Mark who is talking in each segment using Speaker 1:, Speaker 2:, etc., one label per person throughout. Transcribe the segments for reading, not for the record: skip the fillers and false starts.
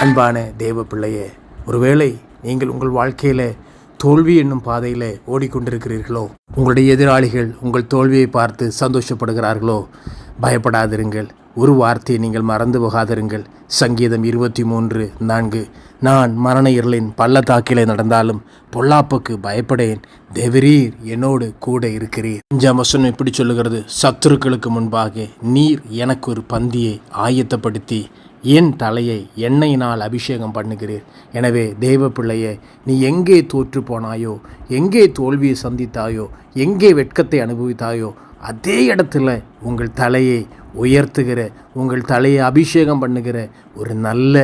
Speaker 1: அன்பான தேவ பிள்ளையே, ஒருவேளை நீங்கள் உங்கள் வாழ்க்கையில் தோல்வி என்னும் பாதையில் ஓடிக்கொண்டிருக்கிறீர்களோ, உங்களுடைய எதிராளிகள் உங்கள் தோல்வியை பார்த்து சந்தோஷப்படுகிறார்களோ, பயப்படாதிருங்கள். ஒரு வார்த்தையை நீங்கள் மறந்து போகாதிருங்கள். சங்கீதம் 23:4, நான் மரண இருளின் பள்ளத்தாக்கிலே நடந்தாலும் பொல்லாப்புக்கு பயப்படேன், தேவரீர் என்னோடு கூட இருக்கிறீர். 5ஆம் வசனம் இப்படி சொல்லுகிறது, சத்துருக்களுக்கு முன்பாக நீர் எனக்கு ஒரு பந்தியை ஆயத்தப்படுத்தி என் தலையை எண்ணெயினால் அபிஷேகம் பண்ணுகிறீர். எனவே தேவ பிள்ளையே, நீ எங்கே தோற்று போனாயோ, எங்கே தோல்வியை சந்தித்தாயோ, எங்கே வெட்கத்தை அனுபவித்தாயோ, அதே இடத்துல உங்கள் தலையை உயர்த்துகிற, உங்கள் தலையை அபிஷேகம் பண்ணுகிற ஒரு நல்ல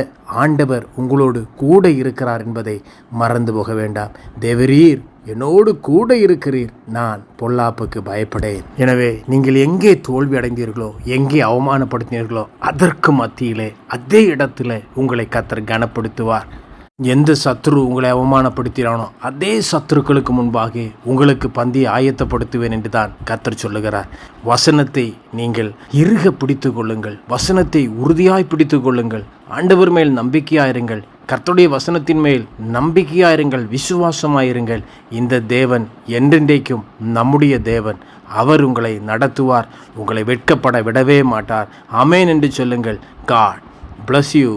Speaker 1: ஆண்டவர் உங்களோடு கூட இருக்கிறார் என்பதை மறந்து போக வேண்டாம். தேவரீர் என்னோடு கூட இருக்கிறீர், நான் பொல்லாப்புக்கு பயப்படேன். எனவே நீங்கள் எங்கே தோல்வி அடைந்தீர்களோ, எங்கே அவமானப்படுத்தினீர்களோ, அதற்கு மத்தியிலே அதே இடத்துல உங்களை கர்த்தர் கனப்படுத்துவார். எந்த சத்துரு உங்களை அவமானப்படுத்தினானோ அதே சத்துருக்களுக்கு முன்பாக உங்களுக்கு பந்தியை ஆயத்தப்படுத்துவேன் என்று தான் கர்த்தர் சொல்லுகிறார். வசனத்தை நீங்கள் இறுக பிடித்து கொள்ளுங்கள், வசனத்தை உறுதியாய் பிடித்து கொள்ளுங்கள், ஆண்டவர் மேல் நம்பிக்கையாயிருங்கள், கர்த்தருடைய வசனத்தின் மேல் நம்பிக்கையாயிருங்கள், விசுவாசமாயிருங்கள். இந்த தேவன் என்றென்றைக்கும் நம்முடைய தேவன். அவர் உங்களை நடத்துவார், உங்களை வெட்கப்பட விடவே மாட்டார். ஆமென் என்று சொல்லுங்கள். God bless you.